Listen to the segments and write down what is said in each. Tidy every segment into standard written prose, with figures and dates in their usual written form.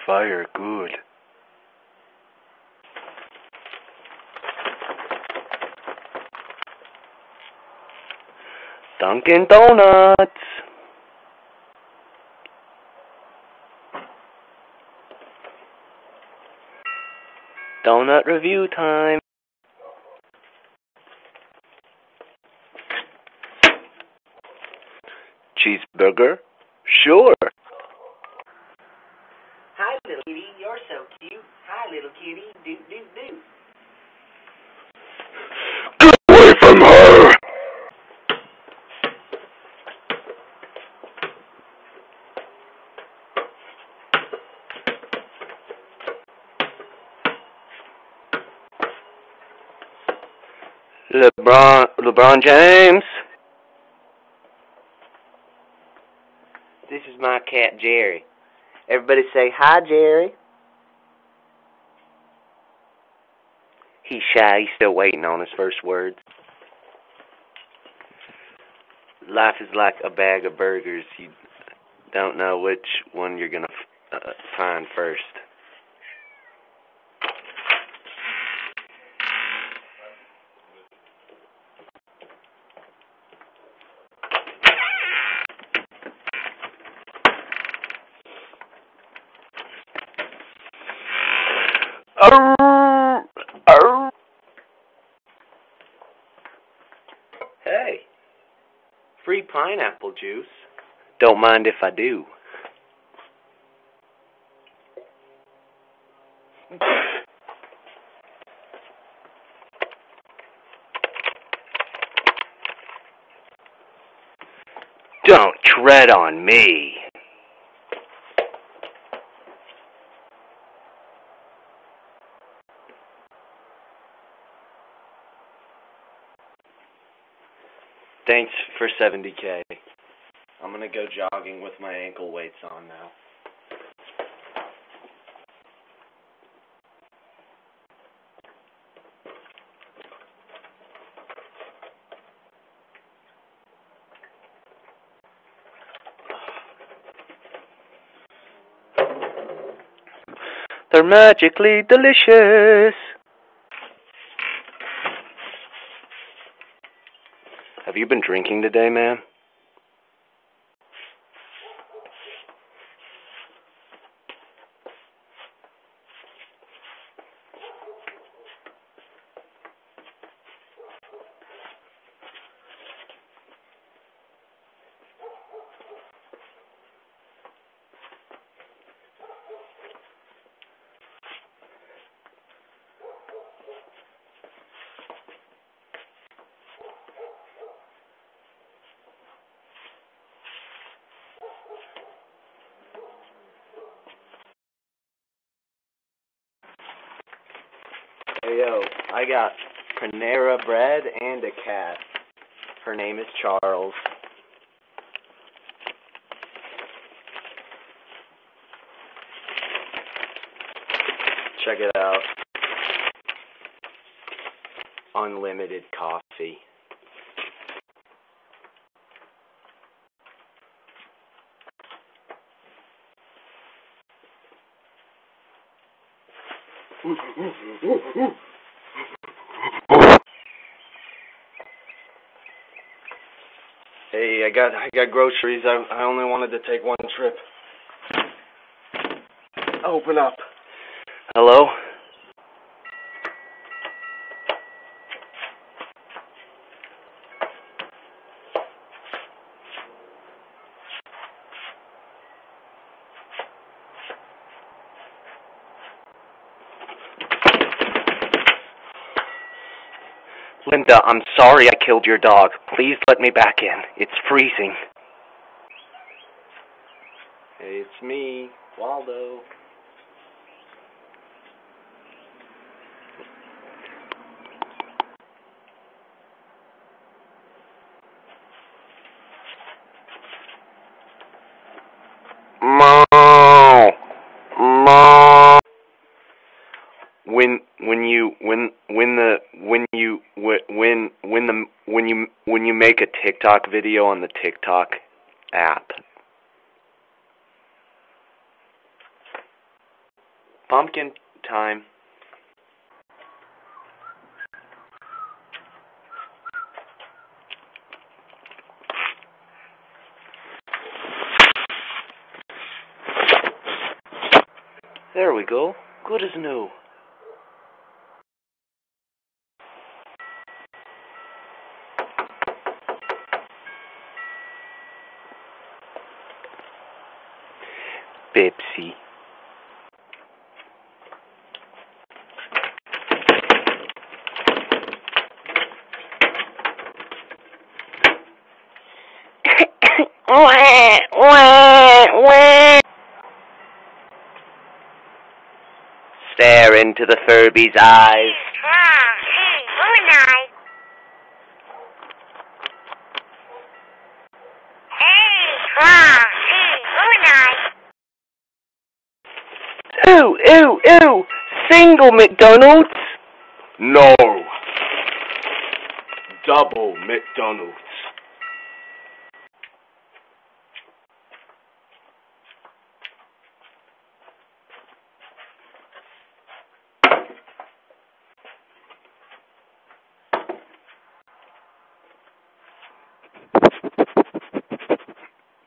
Fire, good. Dunkin' Donuts. Donut review time. Cheeseburger? Sure. Hi, little kitty. You're so cute. Hi, little kitty. Do, do, do. Get away from her! LeBron James. This is my cat, Jerry. Everybody say, hi, Jerry. He's shy. He's still waiting on his first words. Life is like a bag of burgers. You don't know which one you're going to find first. Hey, free pineapple juice. Don't mind if I do. Don't tread on me. Thanks for 70K. I'm gonna go jogging with my ankle weights on now. They're magically delicious. Have you been drinking today, man? Hey, yo, I got Panera Bread and a cat. Her name is Charles. Check it out. Unlimited coffee. Hey, I got groceries. I only wanted to take one trip. Open up. Hello? Linda, I'm sorry I killed your dog. Please let me back in. It's freezing. Hey, it's me, Waldo. When you make a TikTok video on the TikTok app, pumpkin time. There we go. Good as new. Pepsi. Stare into the Furby's eyes. Ew, ew, ew! Single McDonald's? No. Double McDonald's.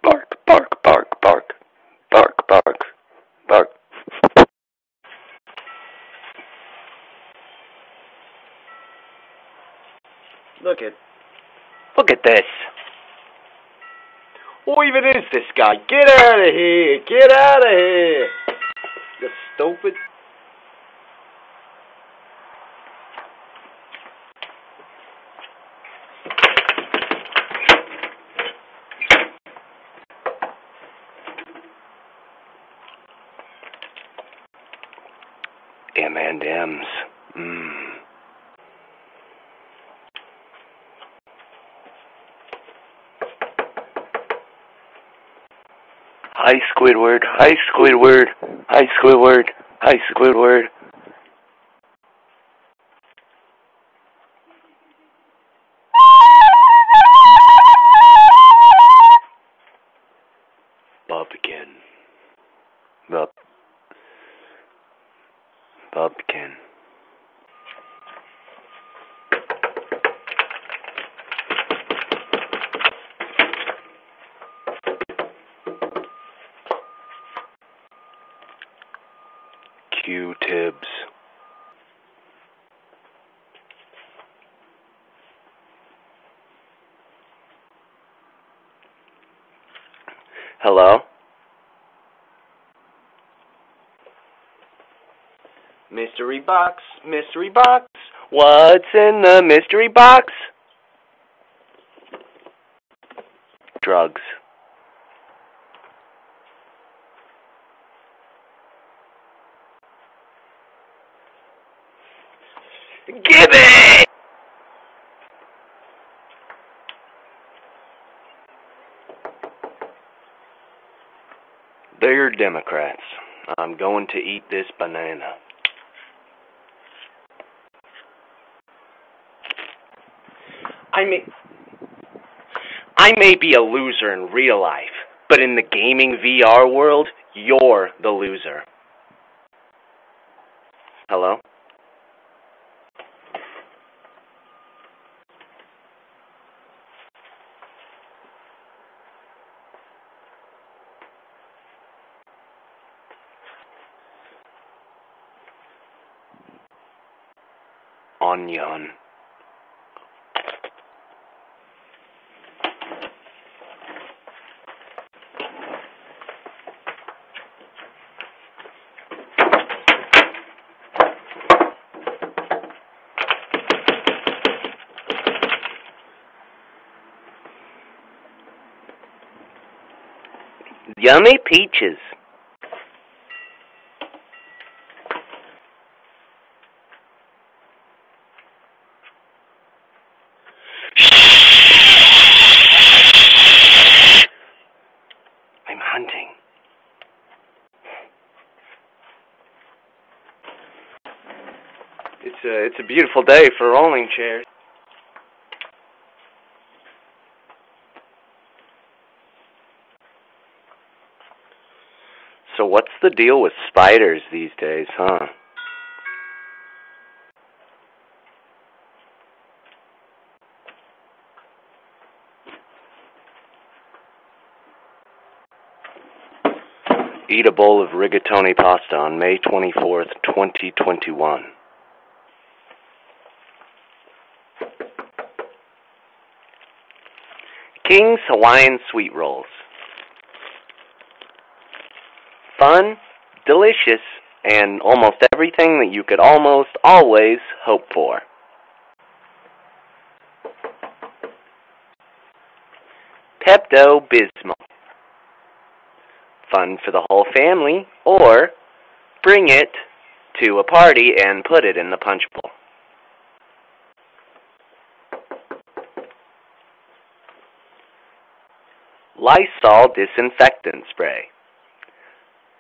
Bark, bark, bark, bark. Bark, bark, bark. Look at this. Who even is this guy? Get out of here! Get out of here! You stupid. M&M's. Hi, Squidward. Hi, Squidward. Hi, Squidward. Hi, Squidward. Bubkin. Bubkin. Q-tips. Hello? Mystery box, mystery box. What's in the mystery box? Drugs. Gimme! They're Democrats. I'm going to eat this banana. I may be a loser in real life, but in the gaming VR world, you're the loser. Hello? Onion. Yummy peaches. I'm hunting. It's a beautiful day for rolling chairs. So what's the deal with spiders these days, huh? Eat a bowl of rigatoni pasta on May 24th, 2021. King's Hawaiian Sweet Rolls. Fun, delicious, and almost everything that you could almost always hope for. Pepto-Bismol. Fun for the whole family, or bring it to a party and put it in the punch bowl. Lysol disinfectant spray.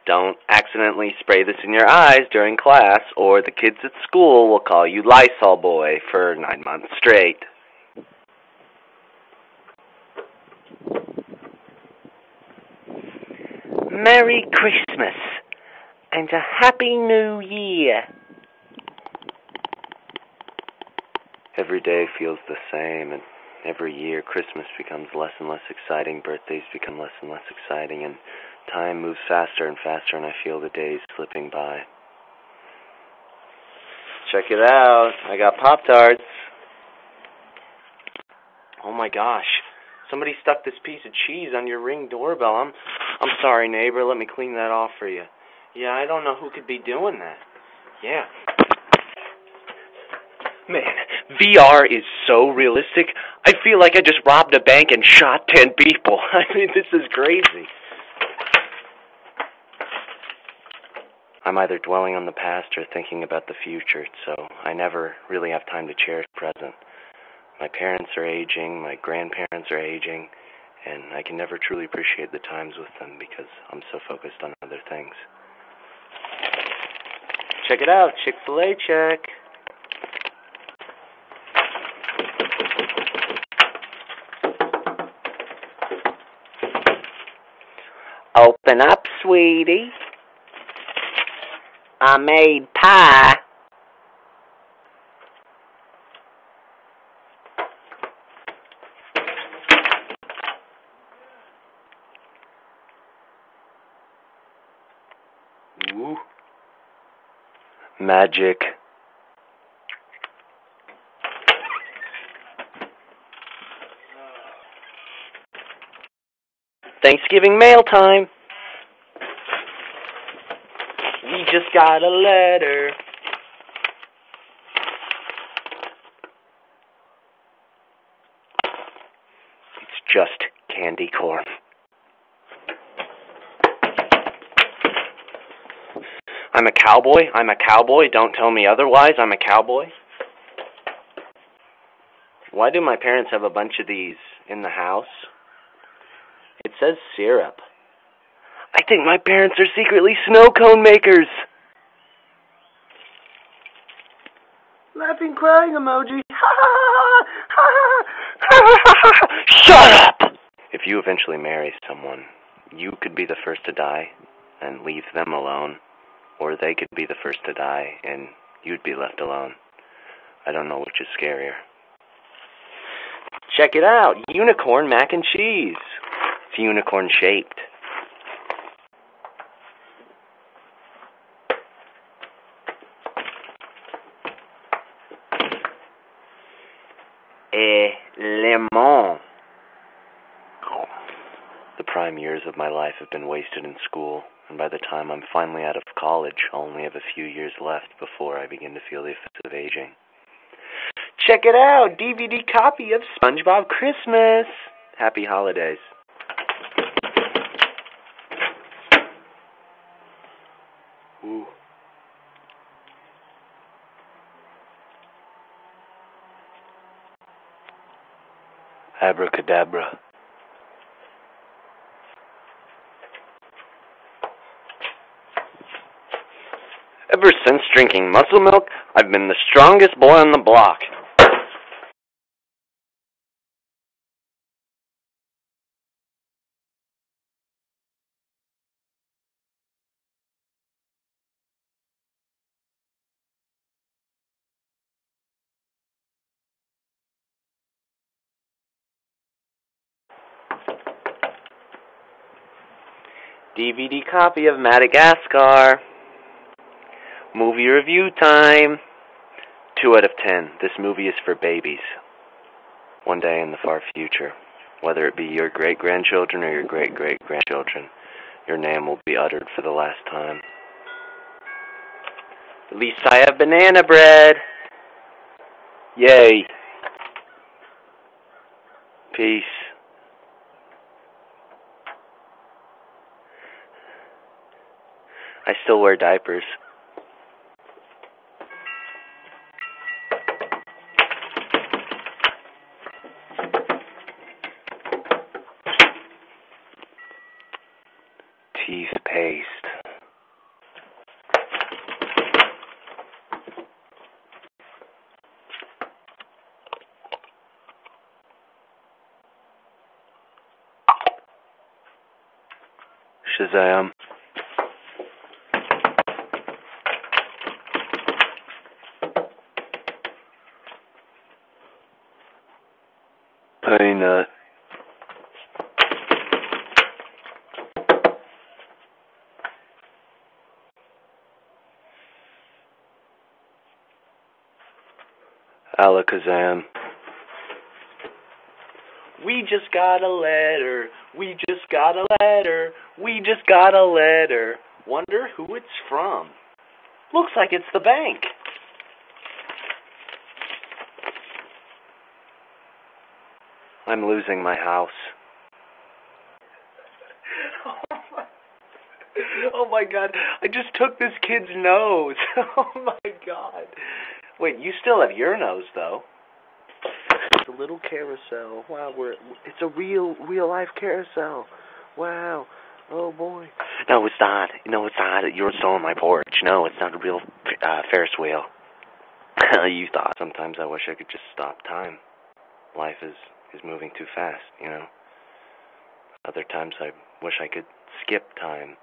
Don't accidentally spray this in your eyes during class, or the kids at school will call you Lysol boy for 9 months straight. Merry Christmas and a Happy New Year. Every day feels the same, and every year Christmas becomes less and less exciting, birthdays become less and less exciting, and time moves faster and faster, and I feel the days slipping by. Check it out, I got Pop-Tarts. Oh my gosh, somebody stuck this piece of cheese on your Ring doorbell. I'm sorry, neighbor, let me clean that off for you. Yeah, I don't know who could be doing that. Yeah. Man, VR is so realistic. I feel like I just robbed a bank and shot 10 people. I mean, this is crazy. I'm either dwelling on the past or thinking about the future, so I never really have time to cherish the present. My parents are aging, my grandparents are aging, and I can never truly appreciate the times with them because I'm so focused on other things. Check it out, Chick-fil-A check. Open up, sweetie. I made pie. Ooh. Magic. Thanksgiving mail time. We just got a letter. It's just candy corn. I'm a cowboy. I'm a cowboy. Don't tell me otherwise. I'm a cowboy. Why do my parents have a bunch of these in the house? It says syrup. I think my parents are secretly snow cone makers. Laughing, crying emoji. Shut up! If you eventually marry someone, you could be the first to die and leave them alone, or they could be the first to die and you'd be left alone. I don't know which is scarier. Check it out, unicorn mac and cheese. It's unicorn shaped. Lemon. The prime years of my life have been wasted in school, and by the time I'm finally out of college, I'll only have a few years left before I begin to feel the effects of aging. Check it out! DVD copy of SpongeBob Christmas! Happy holidays. Ooh. Abracadabra. Ever since drinking muscle milk, I've been the strongest boy on the block. DVD copy of Madagascar. Movie review time. 2 out of 10. This movie is for babies. One day in the far future, whether it be your great-grandchildren or your great-great-grandchildren, your name will be uttered for the last time. At least I have banana bread. Yay. Peace. I still wear diapers. Teeth paste. Shazam. Peanut. Alakazam. We just got a letter. We just got a letter. We just got a letter. Wonder who it's from. Looks like it's the bank. I'm losing my house. Oh my God, I just took this kid's nose. Oh my God. Wait, you still have your nose though. It's a little carousel. Wow, it's a real life carousel. Wow. Oh boy. No, it's not. No, it's not. You're still on my porch. No, it's not a real Ferris wheel. You thought. Sometimes I wish I could just stop time. Life is moving too fast, you know. Other times I wish I could skip time,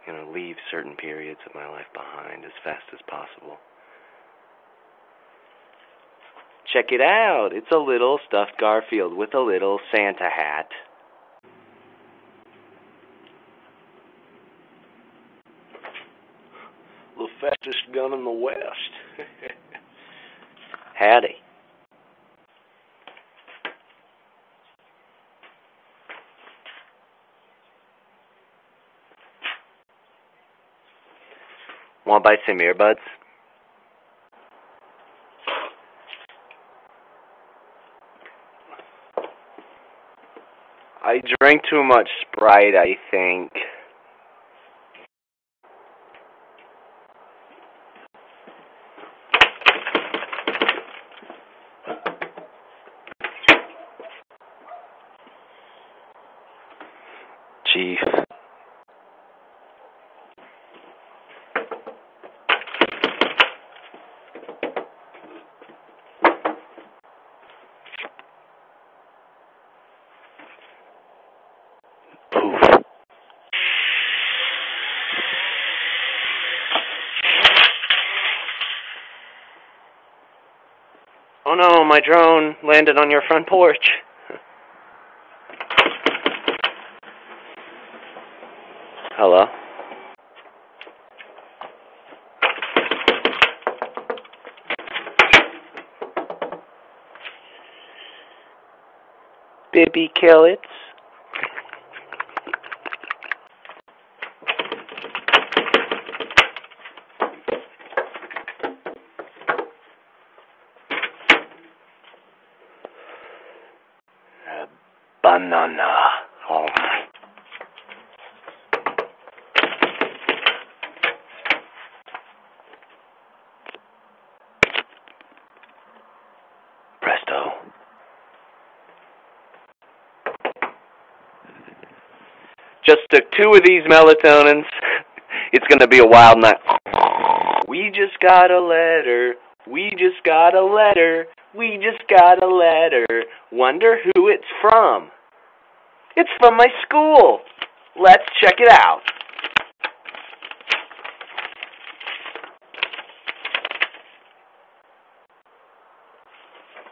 you know, leave certain periods of my life behind as fast as possible. Check it out. It's a little stuffed Garfield with a little Santa hat. The fastest gun in the West. Howdy. Want to buy some earbuds? I drank too much Sprite, I think. Chief. Oh no, my drone landed on your front porch. Hello? Baby Killets. Banana. Oh. Presto. Just took 2 of these melatonins. It's gonna be a wild night. We just got a letter. We just got a letter. We just got a letter. Wonder who it's from. It's from my school. Let's check it out.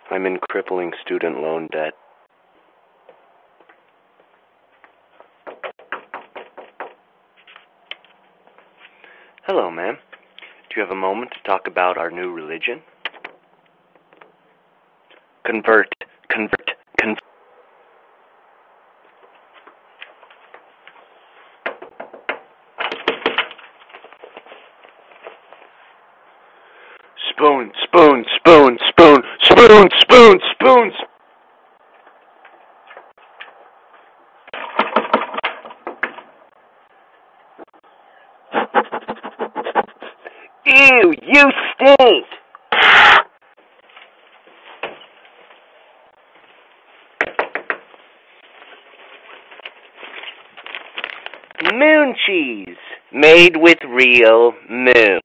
I'm in crippling student loan debt. moment to talk about our new religion? Convert. Spoon. Ew, you stink! Moon cheese, made with real moon.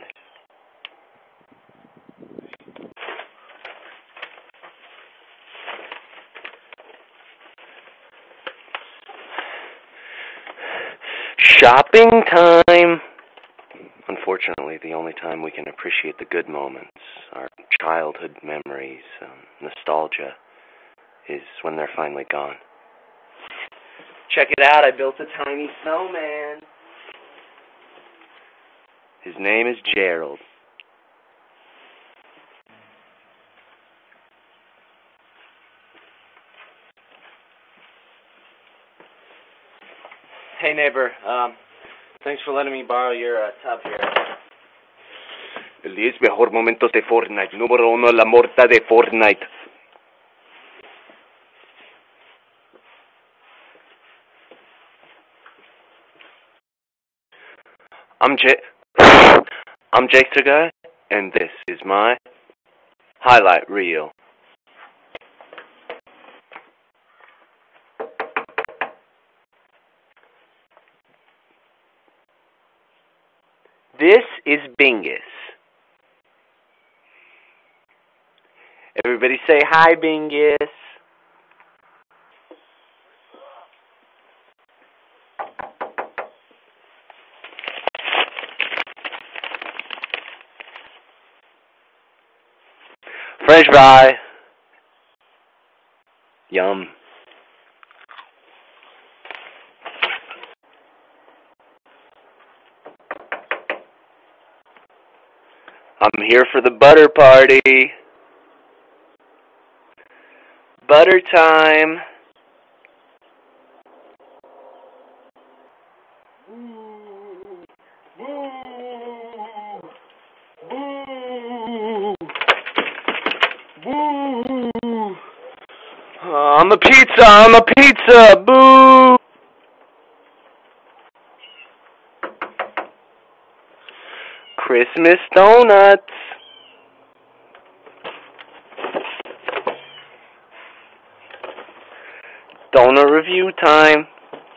Shopping time. Unfortunately, the only time we can appreciate the good moments, our childhood memories, nostalgia, is when they're finally gone. Check it out, I built a tiny snowman. His name is Gerald. Hey neighbor, thanks for letting me borrow your tub here. El 10 mejor momentos de Fortnite. Número 1, la morta de Fortnite. I'm Jake Tagai, and this is my highlight reel. This is Bingus. Everybody say hi, Bingus. French fry. Yum. I'm here for the butter party. Butter time. I'm a pizza, boo! Christmas donuts. Donut review time.